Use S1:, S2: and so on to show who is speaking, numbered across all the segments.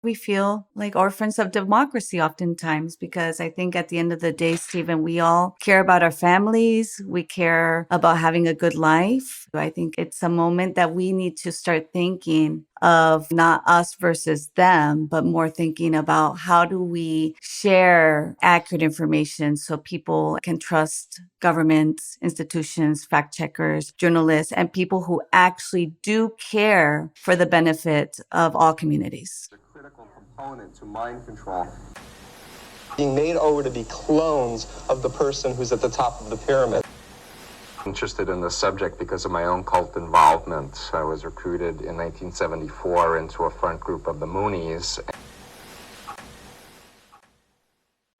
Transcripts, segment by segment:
S1: We feel like orphans of democracy oftentimes because I think at the end of the day, Stephen, we all care about our families. We care about having a good life. I think it's a moment that we need to start thinking of not us versus them, but more thinking about how do we share accurate information so people can trust governments, institutions, fact checkers, journalists, and people who actually do care for the benefit of all communities.
S2: Critical component to mind control. Being made over to be clones of the person who's at the top of the pyramid. Interested in this subject because of my own cult involvement. I was recruited in 1974 into a front group of the Moonies.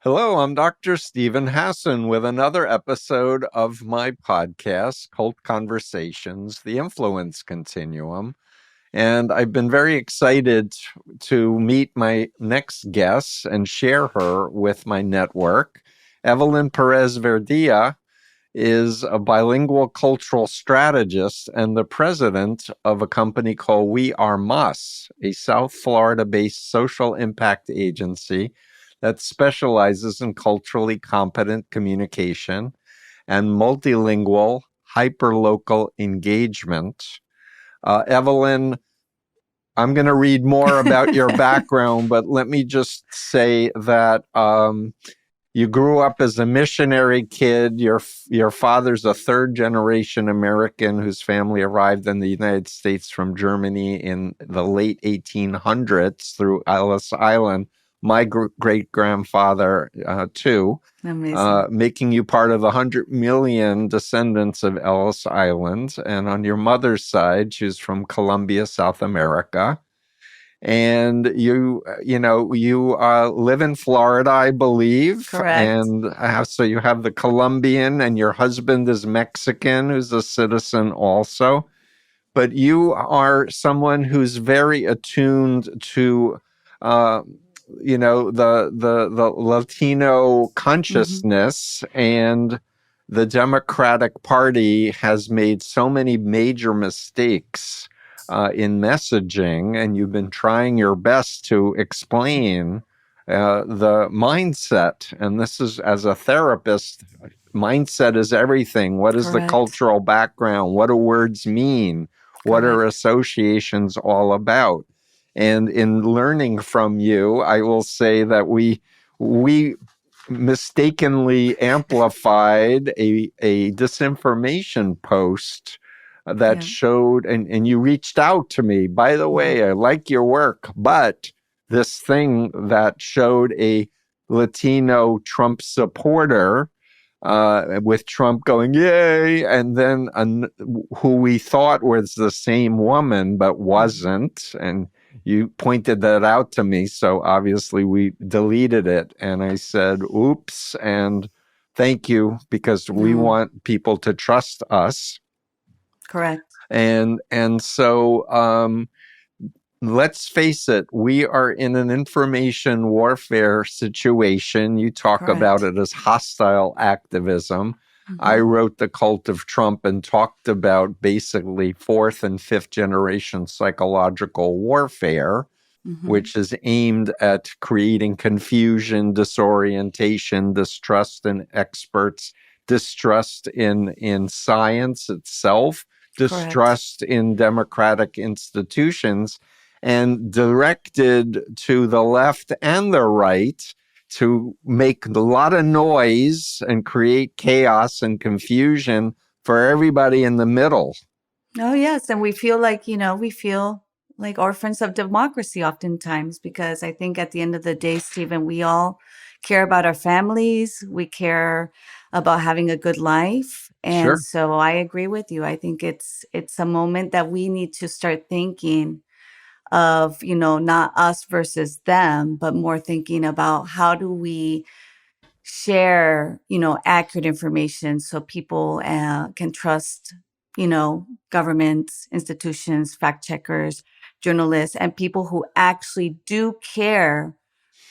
S3: Hello, I'm Dr. Stephen Hassan with another episode of my podcast, Cult Conversations, the Influence Continuum. And I've been very excited to meet my next guest and share her with my network. Evelyn Pérez-Verdía is a bilingual cultural strategist and the president of a company called We Are Mas, a South Florida-based social impact agency that specializes in culturally competent communication and multilingual, hyperlocal engagement. Evelyn, I'm going to read more about your background, but let me just say that you grew up as a missionary kid. Your father's a third-generation American whose family arrived in the United States from Germany in the late 1800s through Ellis Island. My great-grandfather, too.
S1: Amazing.
S3: Making you part of the 100 million descendants of Ellis Island. And on your mother's side, she's from Colombia, South America. And you live in Florida, I believe.
S1: Correct.
S3: And so you have the Colombian, and your husband is Mexican, who's a citizen also. But you are someone who's very attuned to the Latino consciousness, and the Democratic Party has made so many major mistakes in messaging, and you've been trying your best to explain the mindset. And this is, as a therapist, mindset is everything. What is
S1: Correct.
S3: the cultural background? What do words mean? What are associations all about? And in learning from you, I will say that we mistakenly amplified a disinformation post that showed, and you reached out to me. By the way, I like your work, but this thing that showed a Latino Trump supporter with Trump going, yay, and then who we thought was the same woman, but wasn't. And you pointed that out to me, so obviously we deleted it. And I said, oops, and thank you, because we want people to trust us.
S1: Correct.
S3: And so let's face it, we are in an information warfare situation. You talk about it as hostile activism. I wrote The Cult of Trump and talked about basically fourth and fifth generation psychological warfare, which is aimed at creating confusion, disorientation, distrust in experts, distrust in science itself, distrust in democratic institutions, and directed to the left and the right to make a lot of noise and create chaos and confusion for everybody in the middle.
S1: Oh, yes. And we feel like orphans of democracy oftentimes, because I think at the end of the day, Stephen, we all care about our families. We care about having a good life. And so I agree with you. I think it's a moment that we need to start thinking of, not us versus them, but more thinking about how do we share, accurate information so people can trust, governments, institutions, fact checkers, journalists, and people who actually do care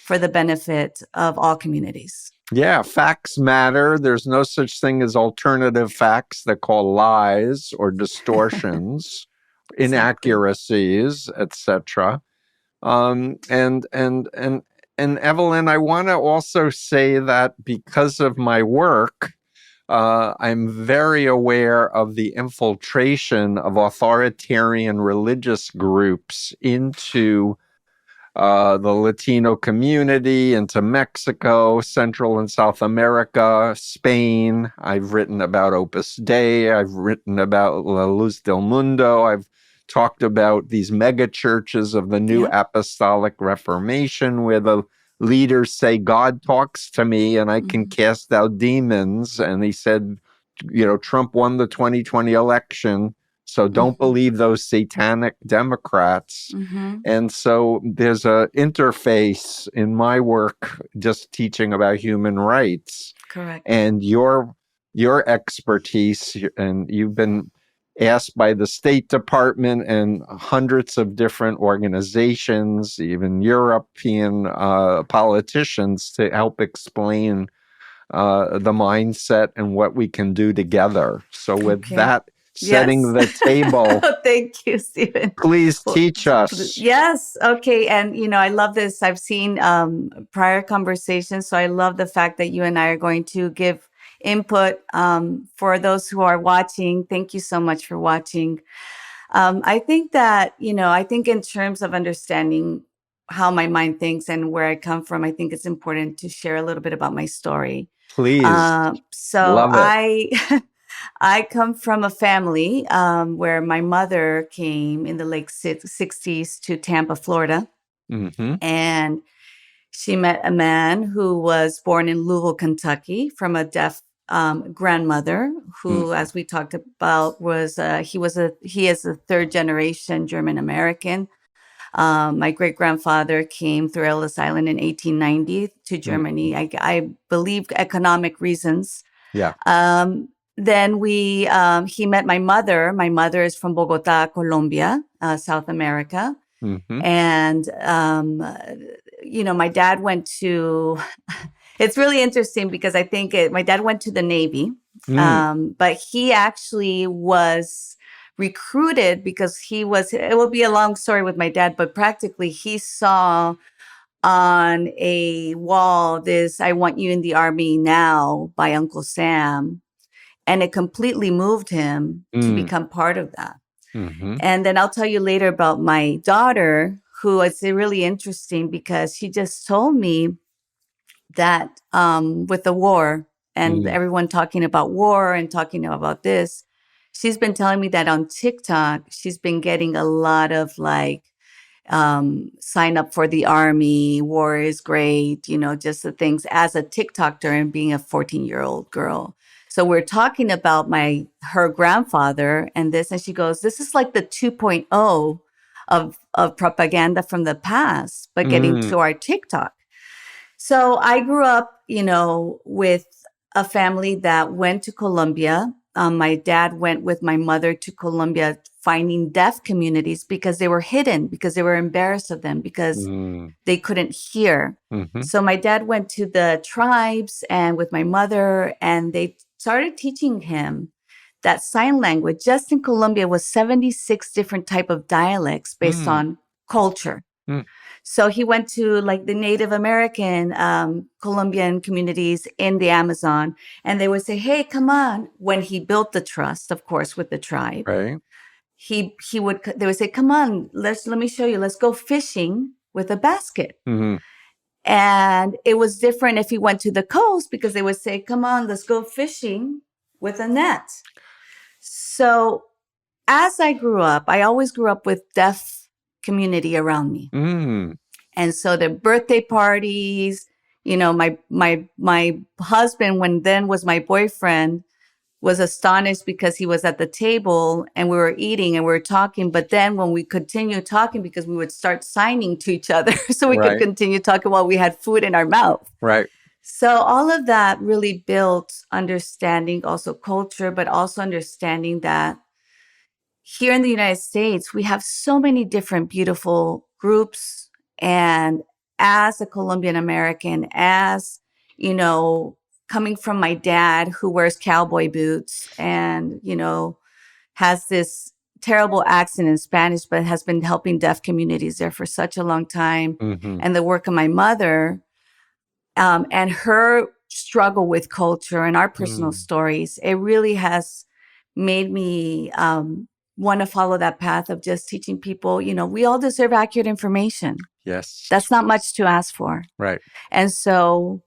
S1: for the benefit of all communities.
S3: Yeah, facts matter. There's no such thing as alternative facts that call lies or distortions, inaccuracies, etc. And Evelyn, I want to also say that because of my work, I'm very aware of the infiltration of authoritarian religious groups into the Latino community, into Mexico, Central and South America, Spain. I've written about Opus Dei. I've written about La Luz del Mundo. I've talked about these mega churches of the New Apostolic Reformation, where the leaders say, God talks to me and I can cast out demons. And he said, Trump won the 2020 election. So don't believe those satanic Democrats. And so there's a interface in my work just teaching about human rights.
S1: Correct.
S3: And your expertise, and you've been asked by the State Department and hundreds of different organizations, even European politicians, to help explain the mindset and what we can do together. So with that, setting the table.
S1: Thank you, Stephen.
S3: Please teach us.
S1: Yes. Okay. And, I love this. I've seen prior conversations. So I love the fact that you and I are going to give input for those who are watching. Thank you so much for watching. I think that, I think in terms of understanding how my mind thinks and where I come from, I think it's important to share a little bit about my story.
S3: Please.
S1: Love it. I come from a family where my mother came in the late 60s to Tampa, Florida. And she met a man who was born in Louisville, Kentucky, from a deaf grandmother who, as we talked about, he is a third generation German American. My great grandfather came through Ellis Island in 1890 to Germany. I believe economic reasons.
S3: Yeah.
S1: Then he met my mother. My mother is from Bogota, Colombia, South America. And, my dad went to, it's really interesting because I think my dad went to the Navy, but he actually was recruited because it will be a long story with my dad, but practically he saw on a wall this, I want you in the Army now by Uncle Sam. And it completely moved him to become part of that. And then I'll tell you later about my daughter, who is really interesting because she just told me that with the war and everyone talking about war and talking about this, she's been telling me that on TikTok, she's been getting a lot of sign up for the Army, war is great, just the things as a TikToker and being a 14-year-old girl. So we're talking about her grandfather and this, and she goes, this is like the 2.0 of propaganda from the past, but getting to our TikTok. So I grew up, with a family that went to Colombia. My dad went with my mother to Colombia, finding deaf communities because they were hidden, because they were embarrassed of them, because they couldn't hear. So my dad went to the tribes and with my mother, and they started teaching him that sign language just in Colombia was 76 different type of dialects based on culture. So he went to the Native American Colombian communities in the Amazon, and they would say, hey, come on. When he built the trust, of course, with the tribe,
S3: right.
S1: they would say, come on, let me show you. Let's go fishing with a basket. And it was different if he went to the coast because they would say, come on, let's go fishing with a net. So as I grew up, I always grew up with deaf community around me. And so the birthday parties, my husband, when then was my boyfriend, was astonished because he was at the table and we were eating and we were talking. But then when we continued talking, because we would start signing to each other so we could continue talking while we had food in our mouth.
S3: Right.
S1: So all of that really built understanding, also culture, but also understanding that here in the United States, we have so many different beautiful groups. And as a Colombian American, as, coming from my dad who wears cowboy boots and, has this terrible accent in Spanish, but has been helping deaf communities there for such a long time.
S3: Mm-hmm.
S1: And the work of my mother, and her struggle with culture and our personal stories, it really has made me want to follow that path of just teaching people, we all deserve accurate information.
S3: Yes.
S1: That's not much to ask for.
S3: Right.
S1: And so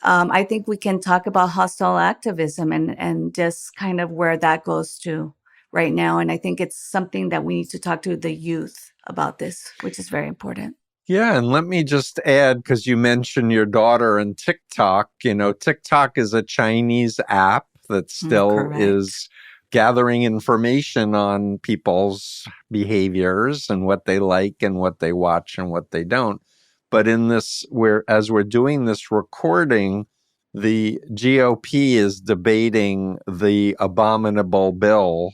S1: I think we can talk about hostile activism and just kind of where that goes to right now. And I think it's something that we need to talk to the youth about this, which is very important.
S3: Yeah, and let me just add, because you mentioned your daughter and TikTok, TikTok is a Chinese app that still is gathering information on people's behaviors and what they like and what they watch and what they don't. But as we're doing this recording, the GOP is debating the abominable bill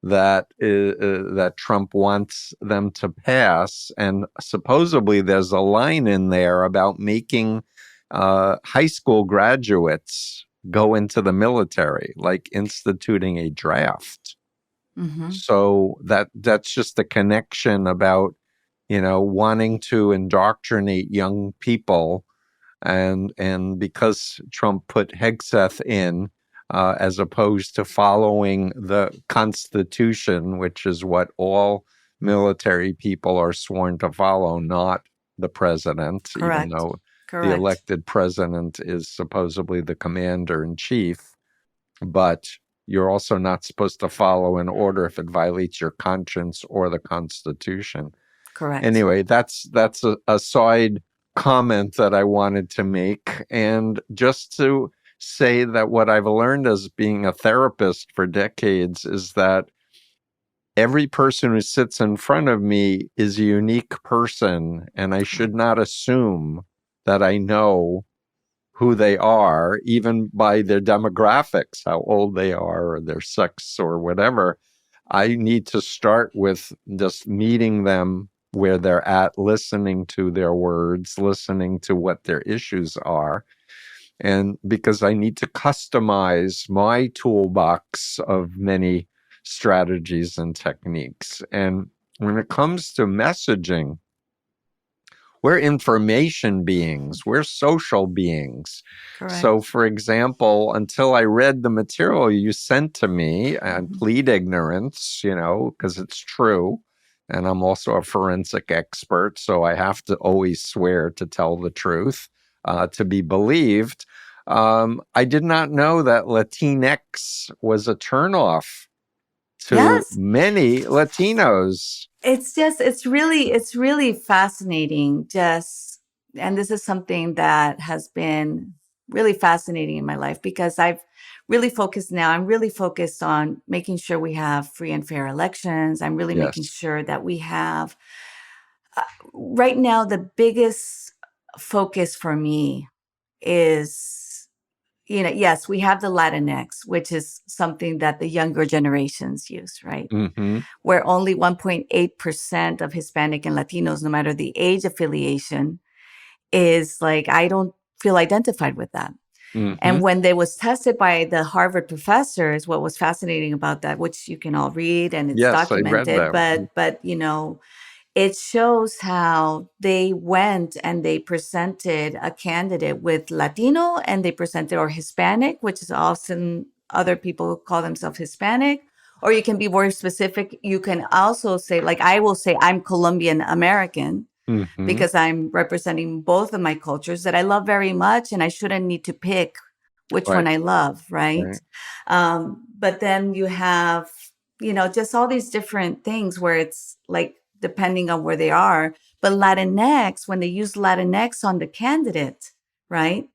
S3: that Trump wants them to pass. And supposedly there's a line in there about making high school graduates go into the military, like instituting a draft.
S1: Mm-hmm.
S3: So that's just a connection about, wanting to indoctrinate young people. And because Trump put Hegseth in, as opposed to following the Constitution, which is what all military people are sworn to follow, not the president, even though the elected president is supposedly the commander in chief. But you're also not supposed to follow an order if it violates your conscience or the Constitution.
S1: Correct.
S3: Anyway, that's a side comment that I wanted to make. And just to say that what I've learned as being a therapist for decades is that every person who sits in front of me is a unique person, and I should not assume that I know who they are, even by their demographics, how old they are or their sex or whatever. I need to start with just meeting them where they're at, listening to their words, listening to what their issues are. And because I need to customize my toolbox of many strategies and techniques. And when it comes to messaging, we're information beings, we're social beings.
S1: Correct.
S3: So, for example, until I read the material you sent to me and plead ignorance, because it's true. And I'm also a forensic expert, so I have to always swear to tell the truth, to be believed. I did not know that Latinx was a turnoff to many Latinos.
S1: It's really fascinating. And this is something that has been really fascinating in my life because I'm really focused on making sure we have free and fair elections. I'm really making sure that we have, right now, the biggest focus for me is, yes, we have the Latinx, which is something that the younger generations use, right?
S3: Mm-hmm.
S1: Where only 1.8% of Hispanic and Latinos, no matter the age affiliation, is like, I don't feel identified with that. Mm-hmm. And when they was tested by the Harvard professors, what was fascinating about that, which you can all read and it's documented,
S3: I read that.
S1: but it shows how they went and they presented a candidate with Latino and they presented, or Hispanic, which is often other people call themselves Hispanic, or you can be more specific. You can also say, like I will say, I'm Colombian American because I'm representing both of my cultures that I love very much, and I shouldn't need to pick which one I love, right? But then you have, just all these different things where it's like, depending on where they are. But Latinx, when they use Latinx on the candidate, right?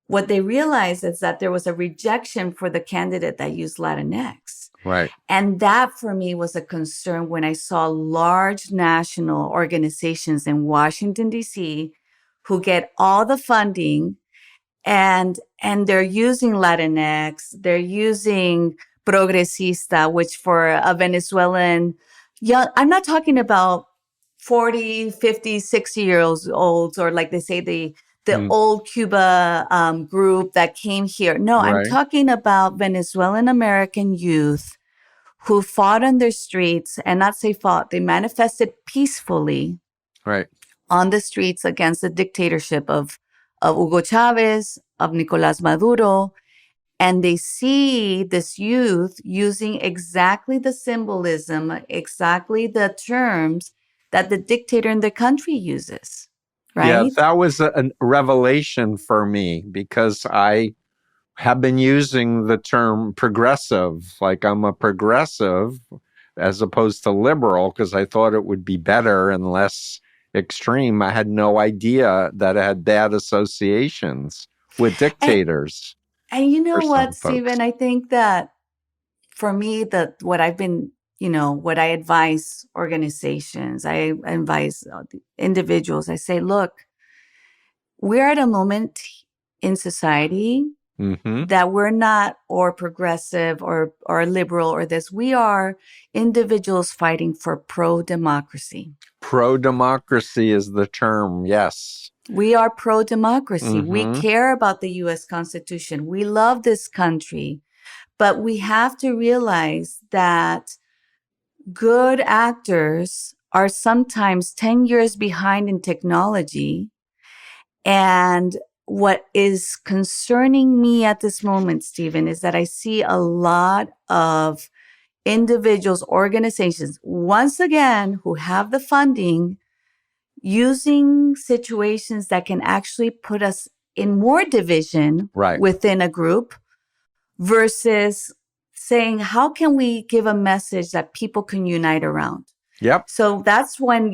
S1: What they realized is that there was a rejection for the candidate that used Latinx.
S3: Right.
S1: And that for me was a concern when I saw large national organizations in Washington, D.C., who get all the funding and they're using Latinx, they're using progressista, which for a Venezuelan, I'm not talking about 40, 50, 60-year-olds, or like they say, the old Cuba group that came here. No, I'm talking about Venezuelan American youth who fought on their streets, and not say fought, they manifested peacefully
S3: Right.
S1: on the streets against the dictatorship of Hugo Chavez, of Nicolás Maduro. And they see this youth using exactly the symbolism, exactly the terms that the dictator in the country uses,
S3: Yeah,
S1: right?
S3: that was a revelation for me because I have been using the term progressive, like I'm a progressive as opposed to liberal, because I thought it would be better and less extreme. I had no idea that it had bad associations with dictators.
S1: And you know
S3: For some
S1: what,
S3: folks.
S1: Stephen? I think that for me, what I've been, what I advise organizations, I advise individuals, I say, look, we're at a moment in society
S3: Mm-hmm.
S1: that we're not or progressive or liberal or this. We are individuals fighting for pro-democracy.
S3: Pro-democracy is the term, yes.
S1: We are pro-democracy. We
S3: Mm-hmm.
S1: care about the U.S. Constitution. We love this country. But we have to realize that good actors are sometimes 10 years behind in technology. And what is concerning me at this moment, Stephen, is that I see a lot of individuals, organizations, once again, who have the funding, using situations that can actually put us in more division within a group versus saying, how can we give a message that people can unite around?
S3: Yep.
S1: So that's when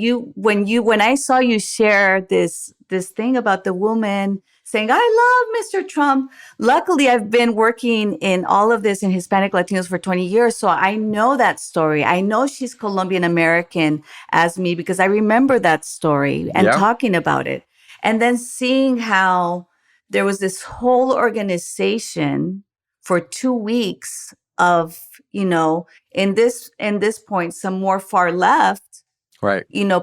S1: I saw you share this thing about the woman saying, I love Mr. Trump. Luckily, I've been working in all of this in Hispanic Latinos for 20 years. So I know that story. I know she's Colombian American as me because I remember that story and talking about it. And then seeing how there was this whole organization for 2 weeks of, in this point, some more far left,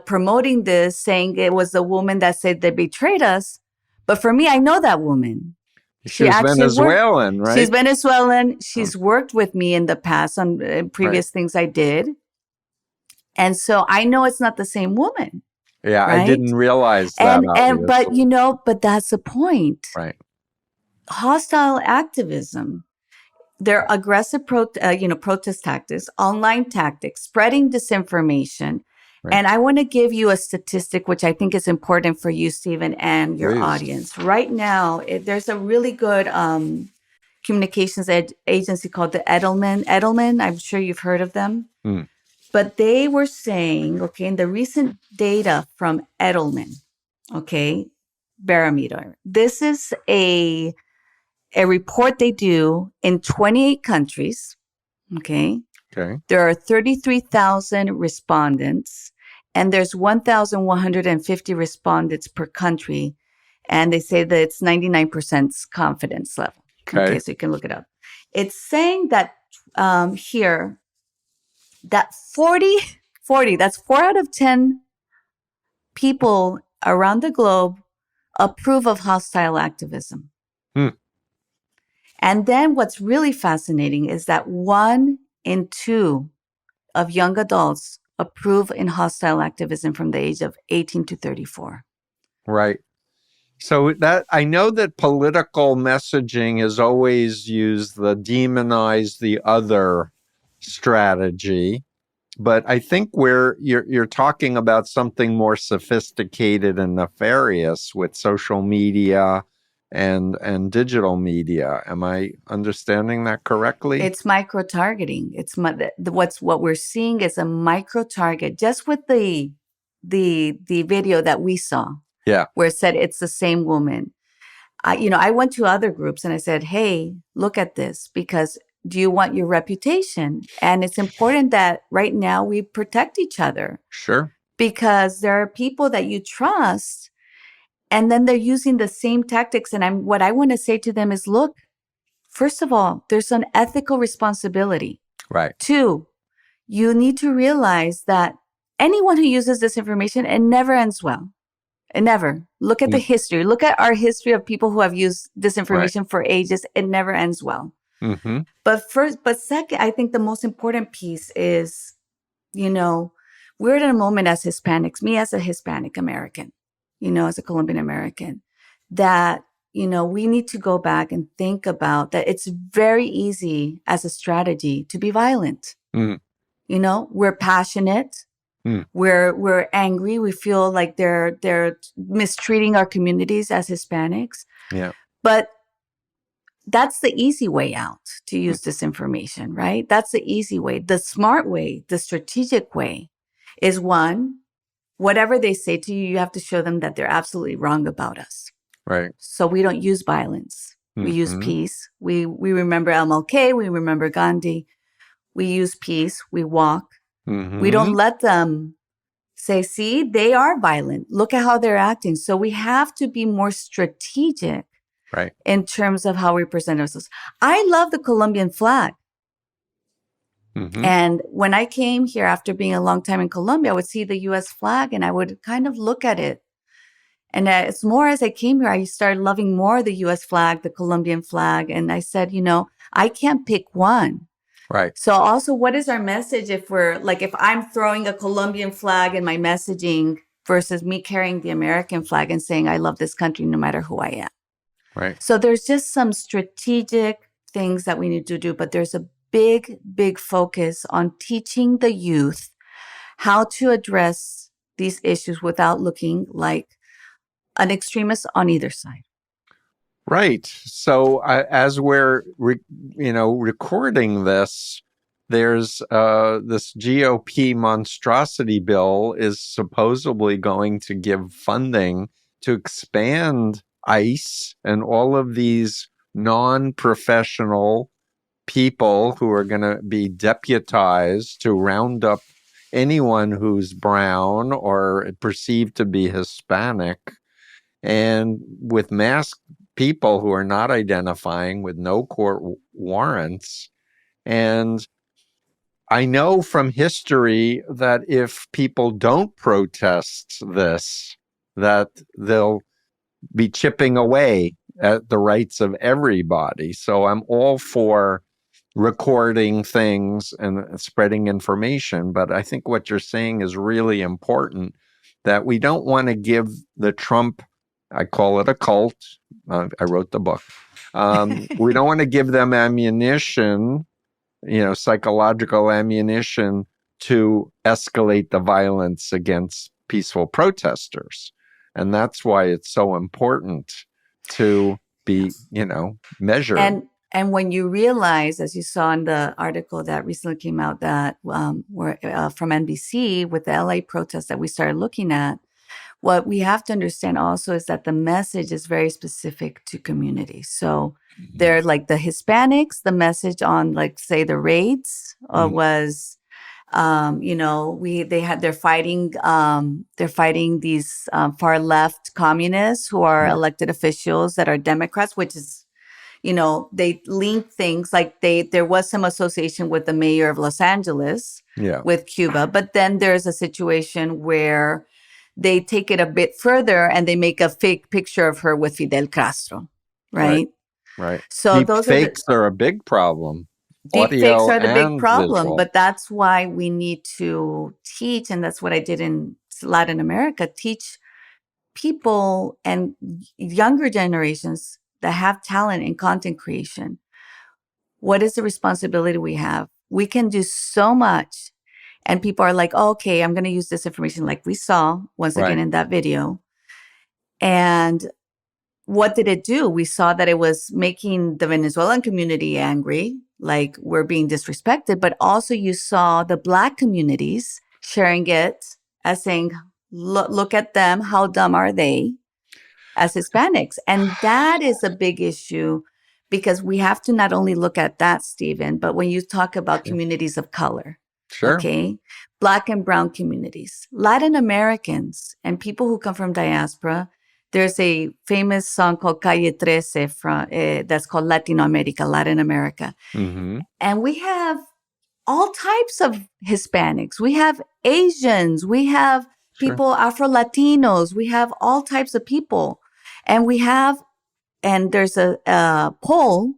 S1: promoting this, saying it was the woman that said they betrayed us. But for me, I know that woman.
S3: She was Venezuelan, right?
S1: She's Venezuelan. She's worked with me in the past on previous things I did. And so I know it's not the same woman.
S3: Yeah,
S1: right?
S3: I didn't realize that.
S1: But that's the point.
S3: Right.
S1: Hostile activism. They're aggressive protest tactics, online tactics, spreading disinformation. Right. And I want to give you a statistic, which I think is important for you, Stephen, and your audience. Right now, there's a really good communications agency called the Edelman. I'm sure you've heard of them. Mm. But they were saying, in the recent data from Edelman, barometer, this is a report they do in 28 countries. Okay. There are 33,000 respondents, and there's 1,150 respondents per country. And they say that it's 99% confidence level. Okay. So you can look it up. It's saying that here, that 40, that's 4 out of 10 people around the globe approve of hostile activism. Hmm. And then what's really fascinating is that 1 in 2 of young adults approve in hostile activism from the age of 18 to 34.
S3: Right. So that I know that political messaging has always used the demonize the other strategy, but I think you're talking about something more sophisticated and nefarious with social media and digital media. Am I understanding that correctly?
S1: It's micro-targeting. What we're seeing is a micro-target just with the video that we saw.
S3: Yeah.
S1: Where it said it's the same woman. I went to other groups and I said, hey, look at this, because do you want your reputation? And it's important that right now we protect each other.
S3: Sure.
S1: Because there are people that you trust, and then they're using the same tactics. And what I want to say to them is, look, first of all, there's an ethical responsibility.
S3: Right.
S1: 2, you need to realize that anyone who uses this information, it never ends well. It never. Look at the history. Look at our history of people who have used disinformation for ages. It never ends well.
S3: Mm-hmm.
S1: But second, I think the most important piece is, we're at a moment as Hispanics, me as a Hispanic American, as a Colombian American, that, we need to go back and think about that it's very easy as a strategy to be violent.
S3: Mm.
S1: We're passionate.
S3: Mm.
S1: We're angry. We feel like they're mistreating our communities as Hispanics.
S3: Yeah.
S1: But that's the easy way out to use disinformation, right? That's the easy way. The smart way, the strategic way is one, whatever they say to you, you have to show them that they're absolutely wrong about us.
S3: Right.
S1: So we don't use violence. We use peace. We remember MLK. We remember Gandhi. We use peace. We walk.
S3: Mm-hmm.
S1: We don't let them say, see, they are violent. Look at how they're acting. So we have to be more strategic.
S3: Right.
S1: In terms of how we present ourselves. I love the Colombian flag.
S3: Mm-hmm.
S1: And when I came here after being a long time in Colombia, I would see the US flag and I would kind of look at it. And it's more as I came here, I started loving more the US flag, the Colombian flag. And I said, I can't pick one.
S3: Right.
S1: So also, what is our message if I'm throwing a Colombian flag in my messaging versus me carrying the American flag and saying, I love this country no matter who I am.
S3: Right.
S1: So there's just some strategic things that we need to do, but there's a big, big focus on teaching the youth how to address these issues without looking like an extremist on either side.
S3: Right. So as we're, recording this, there's this GOP monstrosity bill is supposedly going to give funding to expand ICE and all of these non-professional people who are going to be deputized to round up anyone who's brown or perceived to be Hispanic, and with masked people who are not identifying with no court warrants. And I know from history that if people don't protest this, that they'll be chipping away at the rights of everybody. So I'm all for recording things and spreading information. But I think what you're saying is really important, that we don't want to give the Trump, I call it a cult. I wrote the book. We don't want to give them ammunition, psychological ammunition to escalate the violence against peaceful protesters. And that's why it's so important to be, measured.
S1: And when you realize, as you saw in the article that recently came out that were from NBC with the LA protests that we started looking at, what we have to understand also is that the message is very specific to communities. So they're like the Hispanics, the message on say the raids was, they're fighting these far left communists who are elected officials that are Democrats, which is, they link things like there was some association with the mayor of Los Angeles with Cuba, but then there's a situation where they take it a bit further and they make a fake picture of her with Fidel Castro, right?
S3: Right.
S1: So
S3: deep
S1: those
S3: fakes are a big problem.
S1: Deep fakes are the big problem,
S3: visual.
S1: but that's why we need to teach, and that's what I did in Latin America, teach people and younger generations that have talent in content creation. What is the responsibility we have? We can do so much. And people are like, oh, okay, I'm going to use this information like we saw once again in that video. And what did it do? We saw that it was making the Venezuelan community angry, like we're being disrespected, but also you saw the Black communities sharing it as saying, look at them, how dumb are they as Hispanics? And that is a big issue because we have to not only look at that, Stephen, but when you talk about communities of color, okay, Black and brown communities, Latin Americans, and people who come from diaspora. There's a famous song called Calle 13 from, that's called Latino America, Latin America.
S3: Mm-hmm.
S1: And we have all types of Hispanics. We have Asians. We have people, Afro-Latinos. We have all types of people. And there's a poll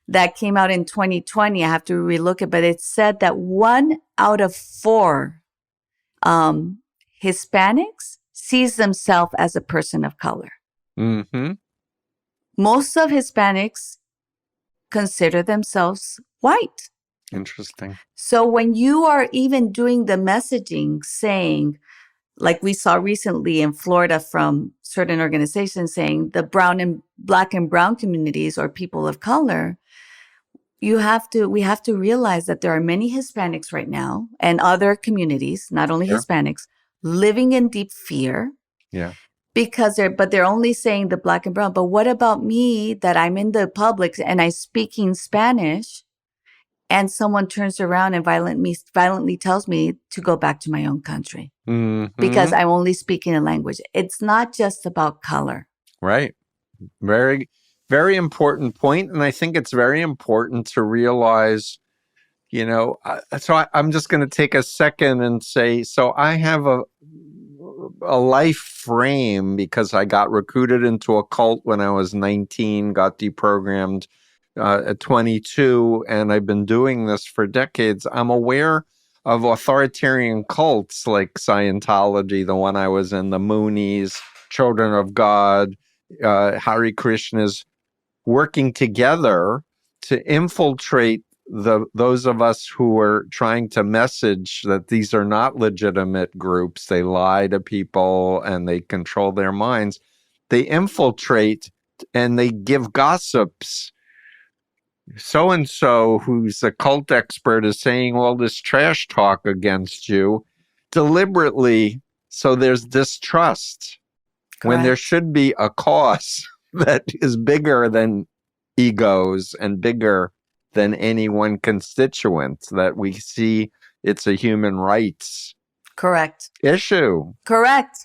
S1: that came out in 2020. I have to relook it, but it said that 1 out of 4 Hispanics sees themselves as a person of color.
S3: Mm-hmm.
S1: Most of Hispanics consider themselves white.
S3: Interesting.
S1: So when you are even doing the messaging saying, like we saw recently in Florida from certain organizations saying the black and brown communities or people of color, we have to realize that there are many Hispanics right now and other communities, not only
S3: Sure.
S1: Hispanics, living in deep fear.
S3: Yeah.
S1: Because they're only saying the black and brown. But what about me that I'm in the public and I speaking Spanish and someone turns around and violently tells me to go back to my own country because I'm only speaking a language. It's not just about color.
S3: Right. Very, very important point. And I think it's very important to realize, I'm just going to take a second and say, so I have a life frame because I got recruited into a cult when I was 19, got deprogrammed at 22, and I've been doing this for decades. I'm aware of authoritarian cults like Scientology, the one I was in, the Moonies, Children of God, Hare Krishnas, working together to infiltrate those of us who are trying to message that these are not legitimate groups. They lie to people and they control their minds. They infiltrate and they give gossips. So-and-so, who's a cult expert, is saying all this trash talk against you deliberately. So there's distrust. When there should be a cause that is bigger than egos and bigger than any one constituent, that we see it's a human rights issue.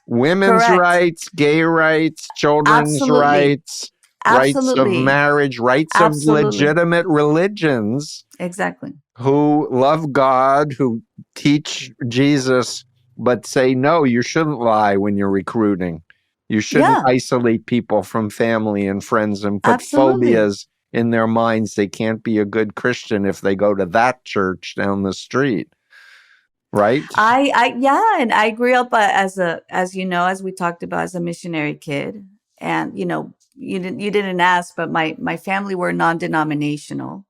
S3: Women's rights, gay rights, children's rights, rights of marriage, rights of legitimate religions.
S1: Exactly.
S3: Who love God, who teach Jesus, but say, no, you shouldn't lie when you're recruiting. You shouldn't isolate people from family and friends and put phobias in their minds. They can't be a good Christian if they go to that church down the street. Right?
S1: And I grew up as we talked about, as a missionary kid. And, you didn't ask, but my family were non-denominational.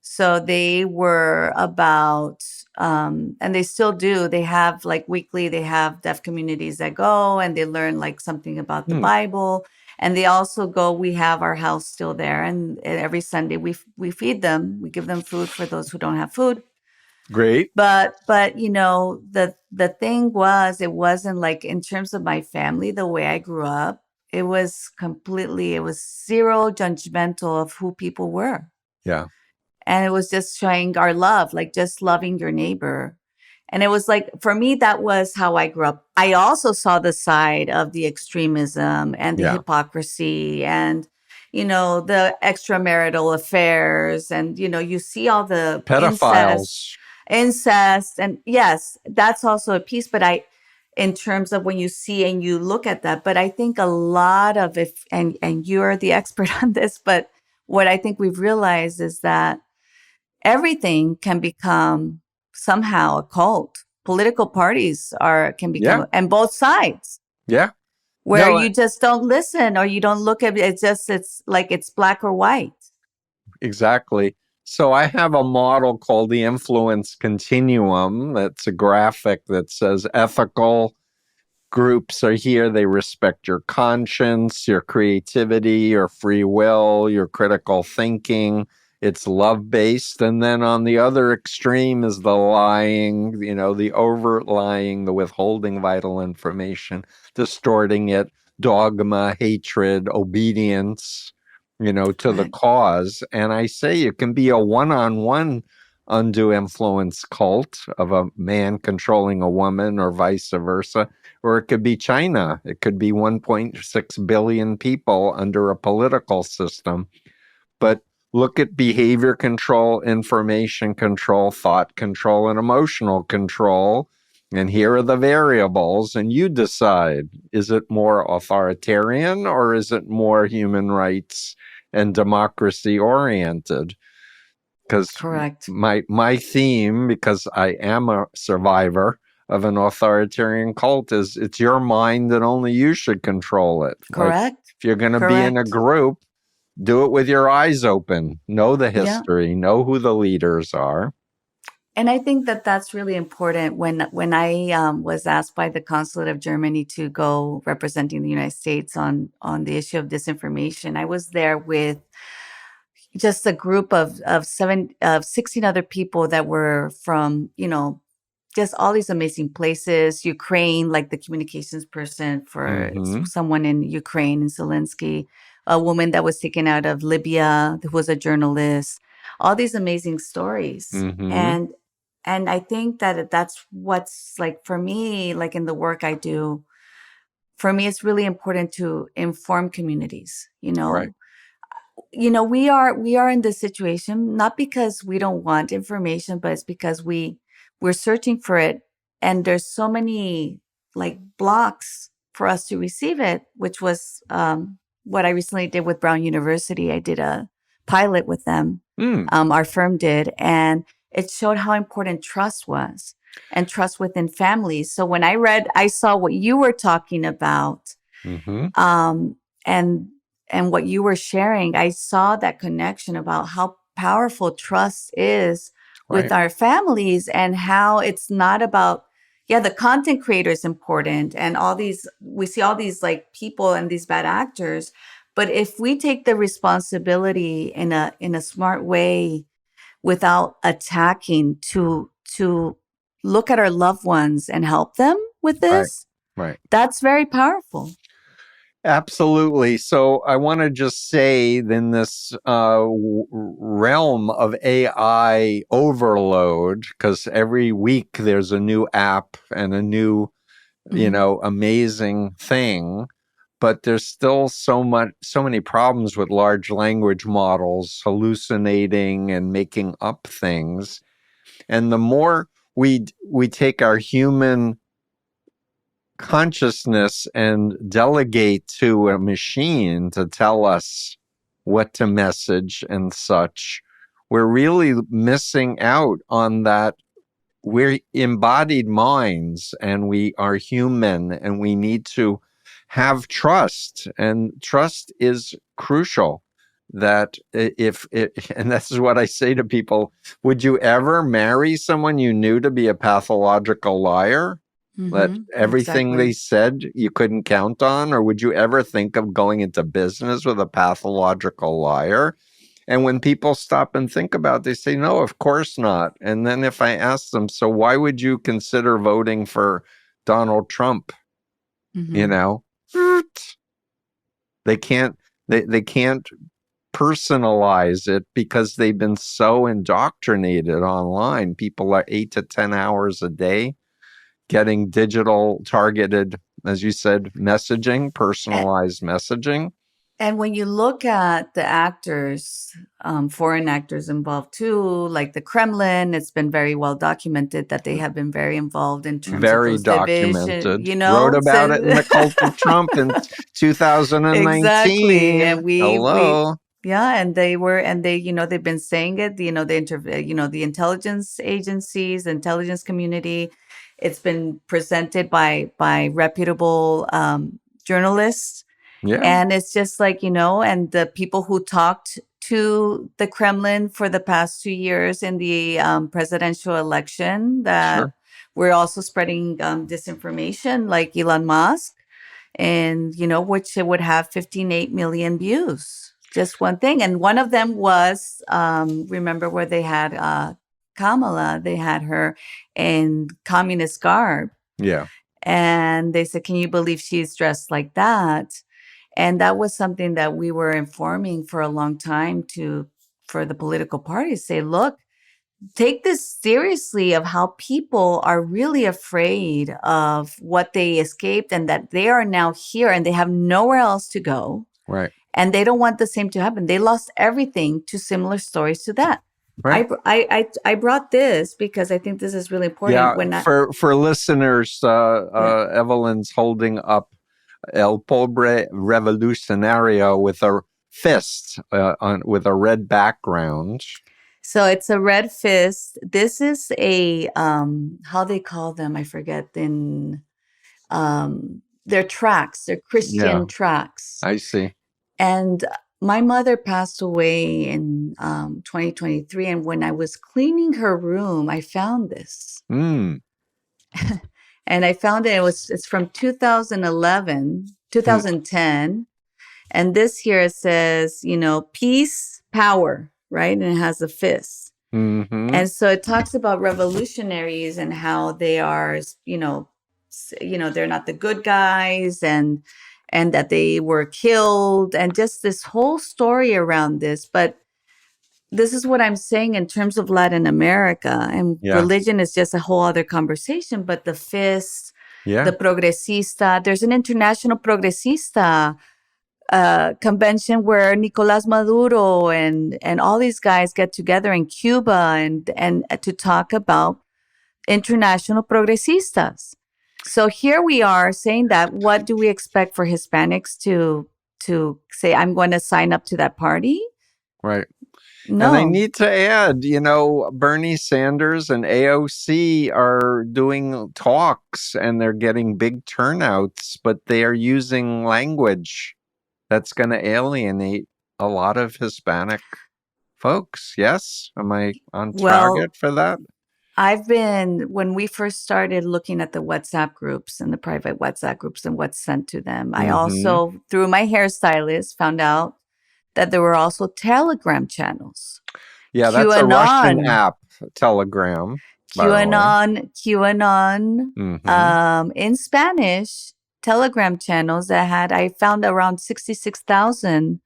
S1: So they were about, and they still do, they have weekly, they have deaf communities that go and they learn something about the Bible. And they also go, we have our house still there. And every Sunday we feed them, we give them food for those who don't have food.
S3: Great.
S1: But the thing was, it wasn't in terms of my family, the way I grew up, it was zero judgmental of who people were.
S3: Yeah.
S1: And it was just showing our love, just loving your neighbor. And it was for me, that was how I grew up. I also saw the side of the extremism and the hypocrisy and, the extramarital affairs. And, you see all the
S3: pedophiles.
S1: Incest. And yes, that's also a piece. But in terms of when you see and you look at that, but I think a lot of and you're the expert on this, but what I think we've realized is that everything can become somehow a cult. Political parties can become, and both sides.
S3: Yeah.
S1: Where you just don't listen or you don't look at it. It's black or white.
S3: Exactly. So I have a model called the Influence Continuum. That's a graphic that says ethical groups are here. They respect your conscience, your creativity, your free will, your critical thinking. It's love-based. And then on the other extreme is the lying, the overt lying, the withholding vital information, distorting it, dogma, hatred, obedience, to the cause. And I say it can be a one-on-one undue influence cult of a man controlling a woman or vice versa. Or it could be China. It could be 1.6 billion people under a political system. But look at behavior control, information control, thought control, and emotional control. And here are the variables. And you decide, is it more authoritarian or is it more human rights and democracy oriented. Because
S1: Correct.
S3: my theme, because I am a survivor of an authoritarian cult, is it's your mind and only you should control it. Like,
S1: Correct.
S3: if you're going to be in a
S1: Correct.
S3: group, do it with your eyes open. Know the
S1: Yeah.
S3: history. Know who the leaders are.
S1: And I think that that's really important. When I was asked by the consulate of Germany to go representing the United States on the issue of disinformation, I was there with just a group of 16 other people that were from, just all these amazing places. Ukraine, like the communications person for
S3: Mm-hmm.
S1: someone in Ukraine, in Zelensky, a woman that was taken out of Libya, who was a journalist, all these amazing stories.
S3: Mm-hmm.
S1: And I think that that's what's like for me, like in the work I do, for me, it's really important to inform communities,
S3: Right.
S1: We are in this situation not because we don't want information, but it's because we're searching for it, and there's so many like blocks for us to receive it, which was what I recently did with Brown University. I did a pilot with them. Our firm did, and it showed how important trust was, and trust within families. So when I saw what you were talking about,
S3: Mm-hmm.
S1: And what you were sharing, I saw that connection about how powerful trust is with
S3: Right.
S1: our families, and how it's not about, the content creator is important, and we see all these like people and these bad actors. But if we take the responsibility in a smart way, without attacking, to look at our loved ones and help them with this,
S3: Right.
S1: that's very powerful.
S3: Absolutely. So I want to just say, in this realm of AI overload, because every week there's a new app and a new, amazing thing, but there's still so many problems with large language models hallucinating and making up things. And the more we take our human consciousness and delegate to a machine to tell us what to message and such, we're really missing out on that. We're embodied minds, and we are human, and we need to have trust, and trust is crucial. That and this is what I say to people: would you ever marry someone you knew to be a pathological liar? That everything they
S1: Exactly.
S3: said you couldn't count on? Or would you ever think of going into business with a pathological liar? And when people stop and think about it, they say, no, of course not. And then if I ask them, so why would you consider voting for Donald Trump? They can't they can't personalize it because they've been so indoctrinated online. People are 8 to 10 hours a day getting digital targeted, as you said, messaging, personalized messaging.
S1: And when you look at the actors, foreign actors involved too, like the Kremlin, it's been very well documented that they have been very involved in terms of
S3: Very
S1: those division,
S3: documented. Wrote about it in The Cult of Trump in 2019.
S1: Exactly. And
S3: Hello.
S1: and they've been saying it, the intelligence agencies, the intelligence community, it's been presented by reputable journalists.
S3: Yeah.
S1: And it's just like, and the people who talked to the Kremlin for the past 2 years in the presidential election, that we're also spreading disinformation, like Elon Musk, and, which it would have 58 million views, just one thing. And one of them was, remember where they had Kamala, they had her in communist garb.
S3: Yeah.
S1: And they said, can you believe she's dressed like that? And that was something that we were informing for a long time for the political parties. Say, look, take this seriously, of how people are really afraid of what they escaped, and that they are now here and they have nowhere else to go.
S3: Right.
S1: And they don't want the same to happen. They lost everything to similar stories to that.
S3: Right.
S1: I brought this because I think this is really important.
S3: Yeah. For listeners, Evelyn's holding up El Pobre Revolucionario with a fist with a red background.
S1: So it's a red fist. This is a how they call them, I forget. In they're tracks, they're
S3: Yeah,
S1: Christian tracks.
S3: I see.
S1: And my mother passed away in 2023, and when I was cleaning her room, I found this.
S3: Mm.
S1: And I found it's from 2010. And this here it says, peace, power, right? And it has a fist.
S3: Mm-hmm.
S1: And so it talks about revolutionaries and how they are, they're not the good guys, and that they were killed, and just this whole story around this. But this is what I'm saying in terms of Latin America, and religion is just a whole other conversation. But the fist, the progressista, there's an international progressista convention where Nicolás Maduro and all these guys get together in Cuba and to talk about international progresistas. So here we are saying that. What do we expect for Hispanics to say, I'm going to sign up to that party?
S3: Right.
S1: No.
S3: And I need to add, Bernie Sanders and AOC are doing talks and they're getting big turnouts, but they are using language that's going to alienate a lot of Hispanic folks. Yes? Am I on target for that?
S1: When we first started looking at the WhatsApp groups and the private WhatsApp groups and what's sent to them, I also, through my hairstylist, found out that there were also Telegram channels.
S3: Yeah, that's a Russian app, Telegram.
S1: QAnon, in Spanish, Telegram channels that I found around 66,000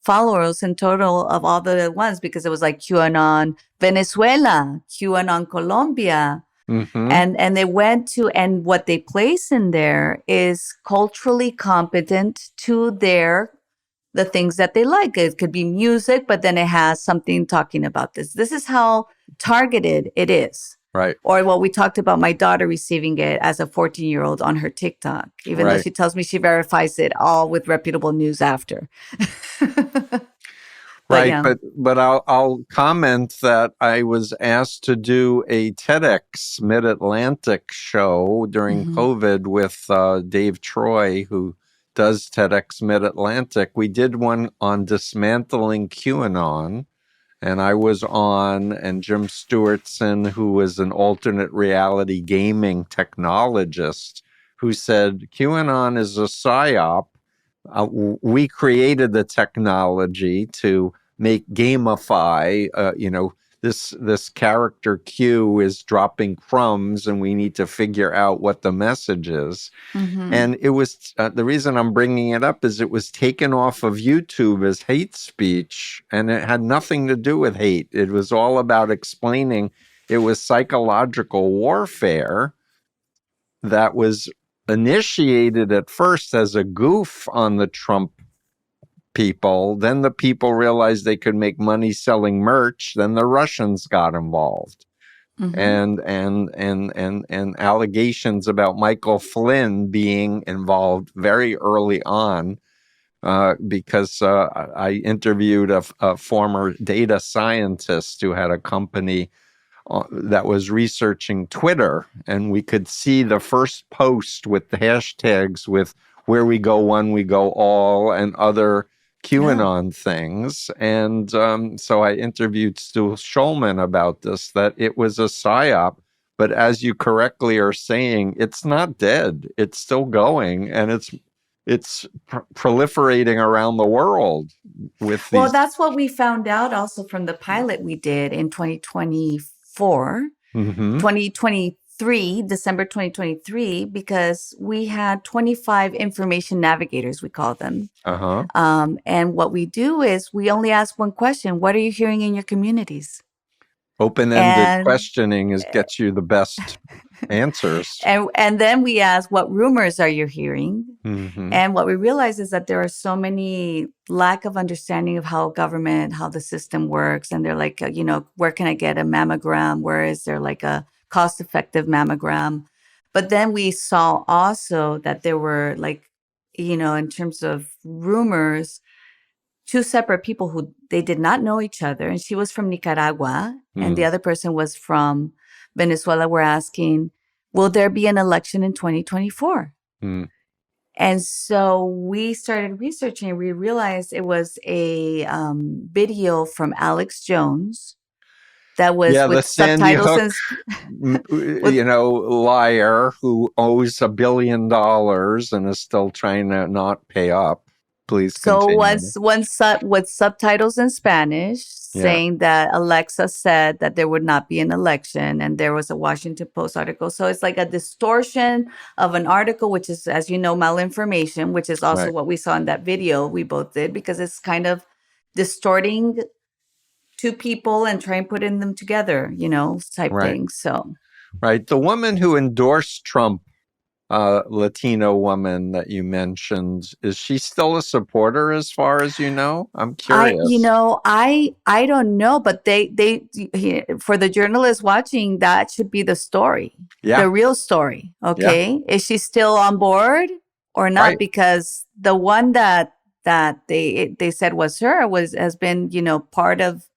S1: followers in total of all the ones, because it was like QAnon Venezuela, QAnon Colombia. And they went to, and what they place in there is culturally competent to the things that they like. It could be music, but then it has something talking about this. This is how targeted it is.
S3: Right.
S1: Or what we talked about, my daughter receiving it as a 14-year-old on her TikTok, even though she tells me she verifies it all with reputable news after.
S3: But I'll comment that I was asked to do a TEDx Mid-Atlantic show during COVID with Dave Troy, who does TEDx Mid-Atlantic. We did one on dismantling QAnon, and I was on, and Jim Stewartson, who was an alternate reality gaming technologist, who said QAnon is a psyop. We created the technology to gamify, this character Q is dropping crumbs and we need to figure out what the message is. And it was, the reason I'm bringing it up is it was taken off of YouTube as hate speech, and it had nothing to do with hate. It was all about explaining it was psychological warfare that was initiated at first as a goof on the Trump people. Then the people realized they could make money selling merch. Then the Russians got involved. And allegations about Michael Flynn being involved very early on, because I interviewed a former data scientist who had a company that was researching Twitter, and we could see the first post with the hashtags with "where we go one, we go all" and other QAnon things. And so I interviewed Stu Schulman about this, that it was a psyop. But as you correctly are saying, it's not dead. It's still going, and it's proliferating around the world with these.
S1: Well, that's what we found out also from the pilot we did in 2024, 2023, December 2023, because we had 25 information navigators, we call them. And what we do is we only ask one question: what are you hearing in your communities?
S3: Open-ended questioning gets you the best answers.
S1: And then we ask, what rumors are you hearing? And what we realize is that there are so many lack of understanding of how the system works. And they're like, where can I get a mammogram? Where is there like a cost-effective mammogram? But then we saw also that there were in terms of rumors, two separate people who they did not know each other. And she was from Nicaragua and the other person was from Venezuela, were asking, will there be an election in 2024? And so we started researching and we realized it was a video from Alex Jones that was
S3: the
S1: with
S3: Sandy
S1: subtitles
S3: Hook, liar who owes $1 billion and is still trying to not pay up. Please continue.
S1: So with subtitles in Spanish saying that Alexa said that there would not be an election, and there was a Washington Post article. So it's like a distortion of an article, which is, as you know, malinformation, which is also what we saw in that video we both did, because it's kind of distorting two people and trying putting them together, type thing. So,
S3: the woman who endorsed Trump, Latino woman that you mentioned, is she still a supporter as far as you know? I'm curious.
S1: I don't know, but they for the journalists watching, that should be the story, the real story. Okay, is she still on board or not? Because the one that they said was her has been part of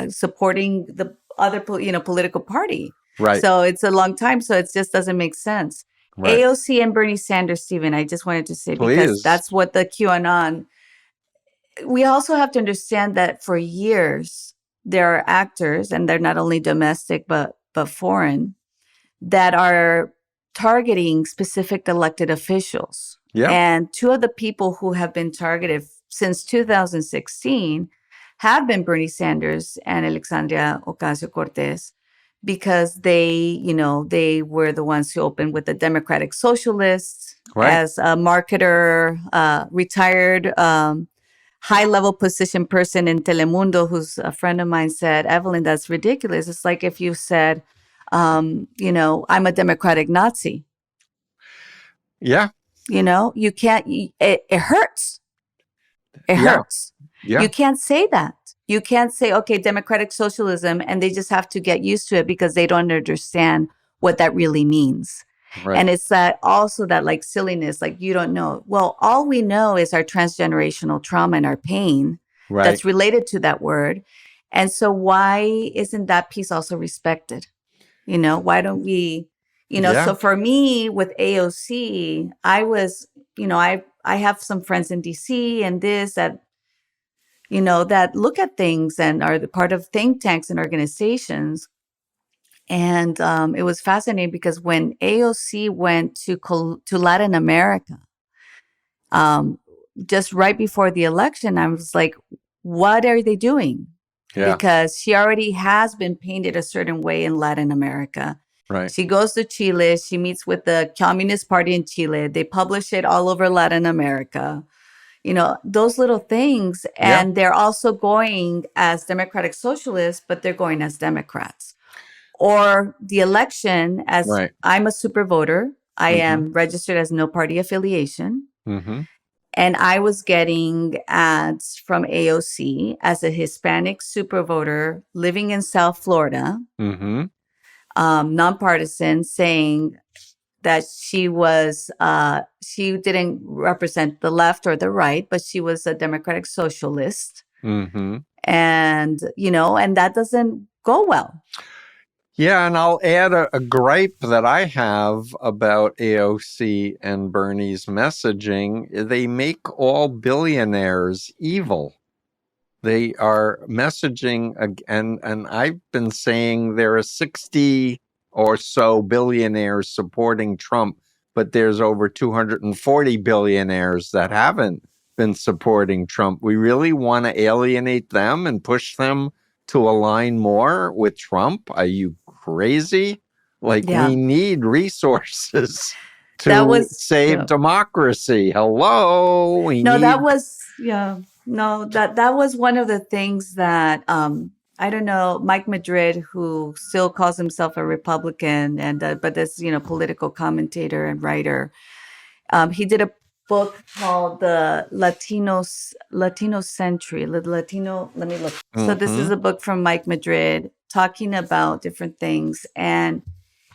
S1: supporting the other political party. So it's a long time. So it just doesn't make sense. AOC and Bernie Sanders, Stephen, I just wanted to say, because that's what the QAnon. We also have to understand that for years, there are actors, and they're not only domestic, but foreign, that are targeting specific elected officials. And two of the people who have been targeted since 2016 have been Bernie Sanders and Alexandria Ocasio-Cortez, because they were the ones who opened with the Democratic Socialists as a marketer, retired high-level position person in Telemundo, who's a friend of mine, said, Evelyn, that's ridiculous. It's like if you said, I'm a Democratic Nazi. You can't, it hurts. It hurts. You can't say that. You can't say, okay, democratic socialism, and they just have to get used to it because they don't understand what that really means. And it's that also that like silliness, like you don't know. Well, all we know is our transgenerational trauma and our pain that's related to that word. And so why isn't that piece also respected? Why don't we, so for me with AOC, I was, I have some friends in DC and this, that, that look at things and are the part of think tanks and organizations. And it was fascinating because when AOC went to Latin America, just right before the election, I was like, what are they doing? Because she already has been painted a certain way in Latin America. She goes to Chile. She meets with the Communist Party in Chile. They publish it all over Latin America. Those little things. And they're also going as Democratic Socialists, but they're going as Democrats. Or the election as I'm a super voter. I am registered as no party affiliation. And I was getting ads from AOC as a Hispanic super voter living in South Florida, nonpartisan, saying that she was, she didn't represent the left or the right, but she was a democratic socialist. And, and that doesn't go well.
S3: And I'll add a gripe that I have about AOC and Bernie's messaging. They make all billionaires evil. They are messaging, and I've been saying there are 60 or so billionaires supporting Trump, but there's over 240 billionaires that haven't been supporting Trump. We really want to alienate them and push them to align more with Trump? Are you crazy? We need resources to save democracy. Hello.
S1: That was one of the things that, I don't know, Mike Madrid, who still calls himself a Republican and, but this, political commentator and writer. He did a book called the Latino Century. Let me look. So this is a book from Mike Madrid talking about different things. And